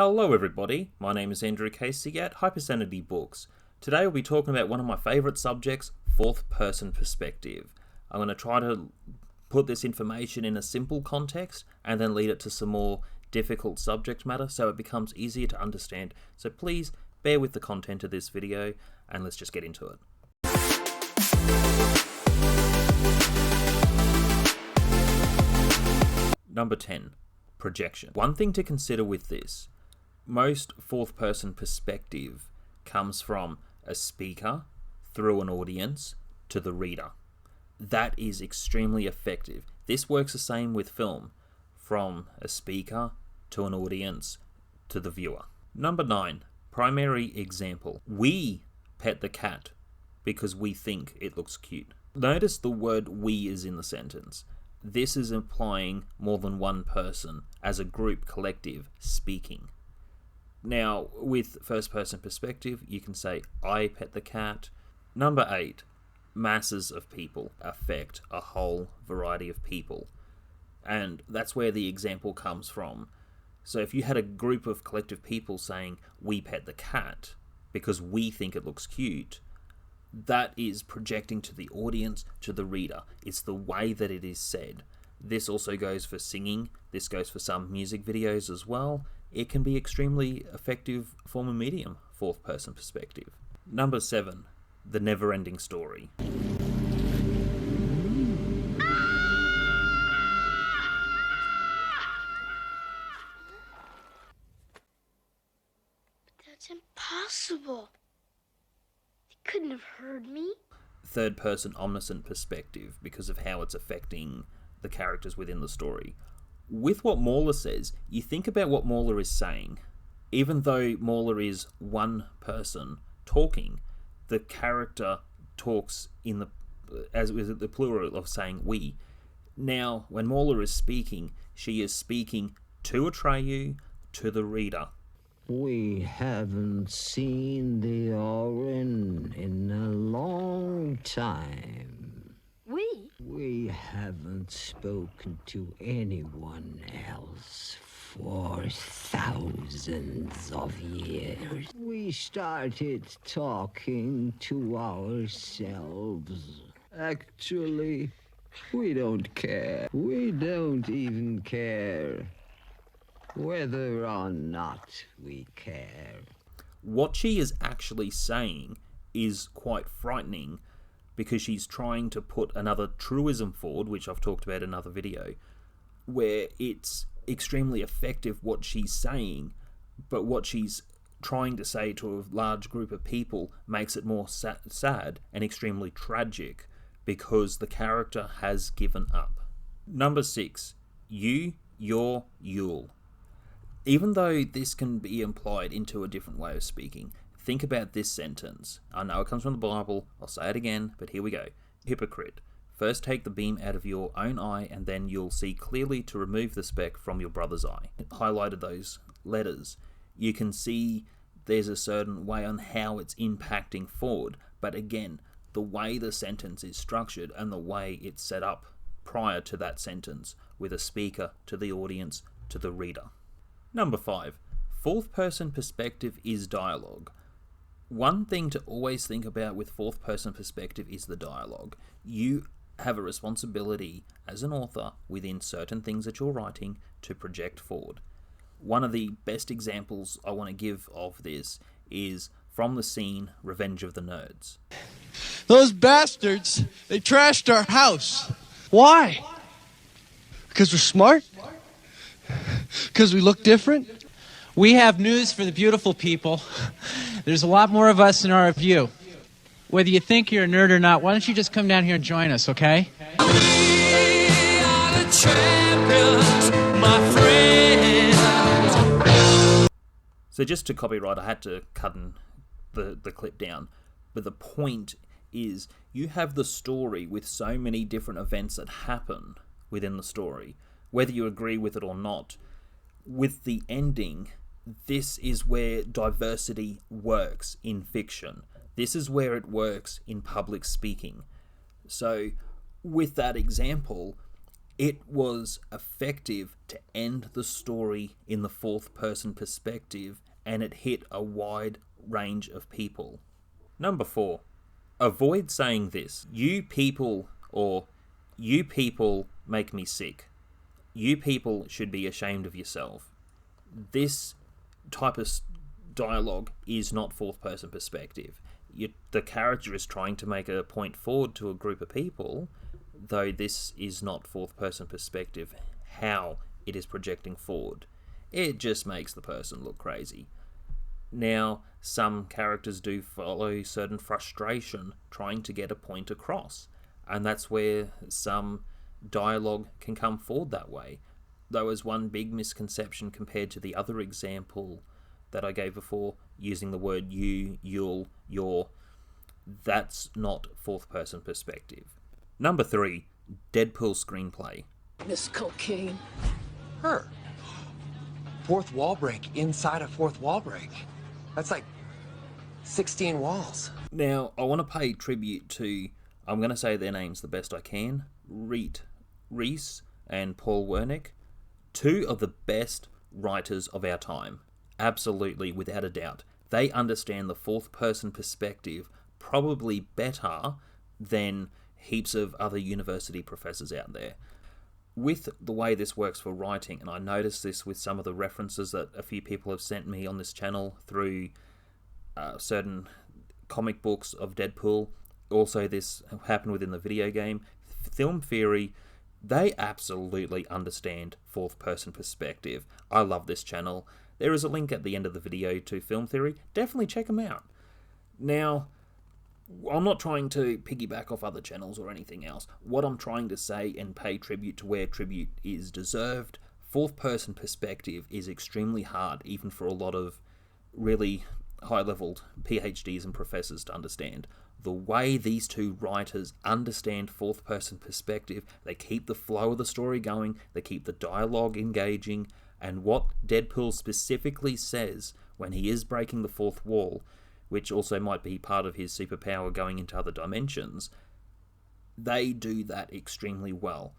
Hello everybody, my name is Andrew Casey at Hypersanity Books. Today we'll be talking about one of my favourite subjects, fourth person perspective. I'm going to try to put this information in a simple context and then lead it to some more difficult subject matter so it becomes easier to understand. So please bear with the content of this video and let's just get into it. Number 10. Projection. One thing to consider with this, most fourth person perspective comes from a speaker through an audience to the reader. That is extremely effective. This works the same with film, from a speaker to an audience to the viewer. Number 9. Primary example. We pet the cat because we think it looks cute. Notice the word we is in the sentence. This is implying more than one person as a group collective speaking. Now, with first person perspective, you can say, I pet the cat. Number 8, masses of people affect a whole variety of people. And that's where the example comes from. So if you had a group of collective people saying, we pet the cat because we think it looks cute, that is projecting to the audience, to the reader. It's the way that it is said. This also goes for singing. This goes for some music videos as well. It can be extremely effective form of medium, fourth person perspective. Number 7, the never-ending story. That's impossible. They couldn't have heard me. Third person omniscient perspective because of how it's affecting the characters within the story. With what Mauler says, you think about what Mauler is saying. Even though Mauler is one person talking, the character talks in the plural of saying we. Now, when Mauler is speaking, she is speaking to Atreyu, to the reader. We haven't seen the Orin in a long time. We haven't spoken to anyone else for thousands of years. We started talking to ourselves. Actually, we don't care. We don't even care whether or not we care. What she is actually saying is quite frightening because she's trying to put another truism forward, which I've talked about in another video, where it's extremely effective what she's saying, but what she's trying to say to a large group of people makes it more sad and extremely tragic because the character has given up. Number 6, you, your, you'll. Even though this can be implied into a different way of speaking, think about this sentence. I know it comes from the Bible, I'll say it again, but here we go. Hypocrite, first take the beam out of your own eye and then you'll see clearly to remove the speck from your brother's eye. It highlighted those letters. You can see there's a certain way on how it's impacting forward, but again, the way the sentence is structured and the way it's set up prior to that sentence with a speaker to the audience to the reader. Number 5, fourth person perspective is dialogue. One thing to always think about with fourth person perspective is the dialogue. You have a responsibility as an author within certain things that you're writing to project forward. One of the best examples I want to give of this is from the scene Revenge of the Nerds. Those bastards, they trashed our house. Why? Because we're smart? Because we look different? We have news for the beautiful people. There's a lot more of us in our view. Whether you think you're a nerd or not, why don't you just come down here and join us, okay? We are the champions, my friends. So just to copyright, I had to cut the clip down. But the point is, you have the story with so many different events that happen within the story, whether you agree with it or not. With the ending, this is where diversity works in fiction. This is where it works in public speaking. So with that example, It was effective to end the story in the fourth person perspective, and it hit a wide range of people. Number 4. Avoid saying this. You people, or you people make me sick. You people should be ashamed of yourself. This type of dialogue is not fourth person perspective. The character is trying to make a point forward to a group of people, though this is not fourth person perspective. How it is projecting forward, it just makes the person look crazy. Now, some characters do follow certain frustration trying to get a point across, and that's where some dialogue can come forward that way. Though as one big misconception compared to the other example that I gave before, using the word you, you'll, your, that's not fourth person perspective. Number 3, Deadpool screenplay. Miss Cocaine. Her. Fourth wall break inside a fourth wall break. That's like 16 walls. Now, I want to pay tribute to, I'm going to say their names the best I can, Reese and Paul Wernick, 2 of the best writers of our time. Absolutely, without a doubt. They understand the fourth person perspective probably better than heaps of other university professors out there. With the way this works for writing, and I noticed this with some of the references that a few people have sent me on this channel through certain comic books of Deadpool, also this happened within the video game, Film Theory, they absolutely understand fourth person perspective. I love this channel. There is a link at the end of the video to Film Theory. Definitely check them out. Now, I'm not trying to piggyback off other channels or anything else. What I'm trying to say and pay tribute to where tribute is deserved, fourth person perspective is extremely hard, even for a lot of really high-leveled PhDs and professors to understand. The way these 2 writers understand fourth person perspective, they keep the flow of the story going, they keep the dialogue engaging, and what Deadpool specifically says when he is breaking the fourth wall, which also might be part of his superpower going into other dimensions, they do that extremely well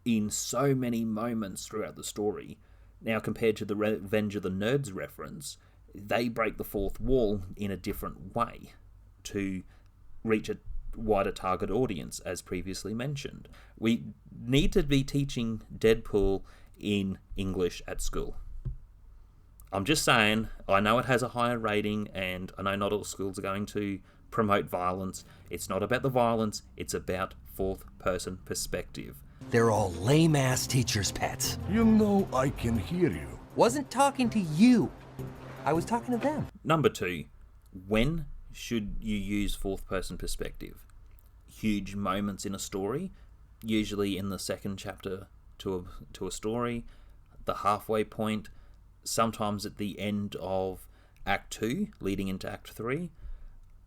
in so many moments throughout the story. Now, compared to the Revenge of the Nerds reference, they break the fourth wall in a different way to reach a wider target audience, as previously mentioned. We need to be teaching Deadpool in English at school. I'm just saying, I know it has a higher rating, and I know not all schools are going to promote violence. It's not about the violence, it's about fourth person perspective. They're all lame-ass teachers' pets. You know I can hear you. Wasn't talking to you. I was talking to them. Number 2, when should you use fourth person perspective? Huge moments in a story, usually in the second chapter to a story, the halfway point, sometimes at the end of Act 2, leading into Act 3,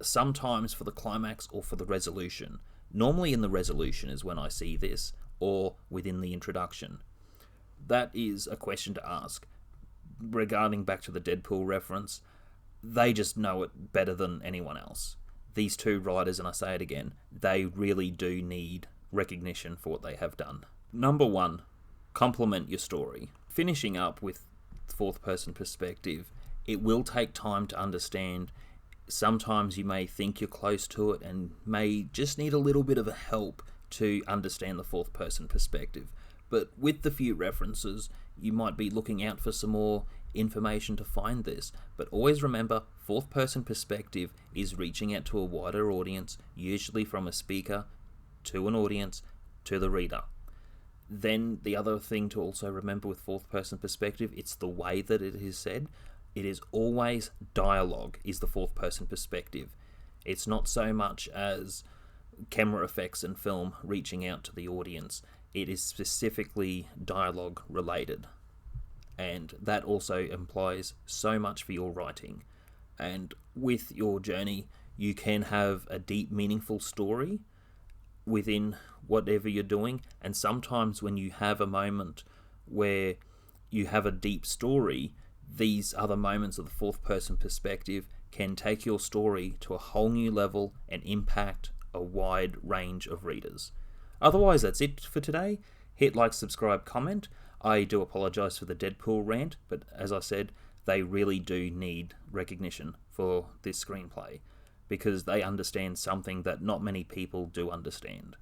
sometimes for the climax or for the resolution. Normally in the resolution is when I see this, or within the introduction. That is a question to ask. Regarding back to the Deadpool reference, they just know it better than anyone else. These 2 writers, and I say it again, they really do need recognition for what they have done. Number 1, complement your story. Finishing up with fourth person perspective, it will take time to understand. Sometimes you may think you're close to it and may just need a little bit of a help to understand the fourth person perspective. But with the few references, you might be looking out for some more information to find this. But always remember, fourth person perspective is reaching out to a wider audience, usually from a speaker to an audience to the reader. Then the other thing to also remember with fourth person perspective, it's the way that it is said. It is always dialogue is the fourth person perspective. It's not so much as camera effects and film reaching out to the audience. It is specifically dialogue related. And that also implies so much for your writing. And with your journey, you can have a deep, meaningful story within whatever you're doing. And sometimes when you have a moment where you have a deep story, these other moments of the fourth person perspective can take your story to a whole new level and impact a wide range of readers. Otherwise, that's it for today. Hit like, subscribe, comment. I do apologise for the Deadpool rant, but as I said, they really do need recognition for this screenplay, because they understand something that not many people do understand.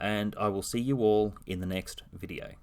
And I will see you all in the next video.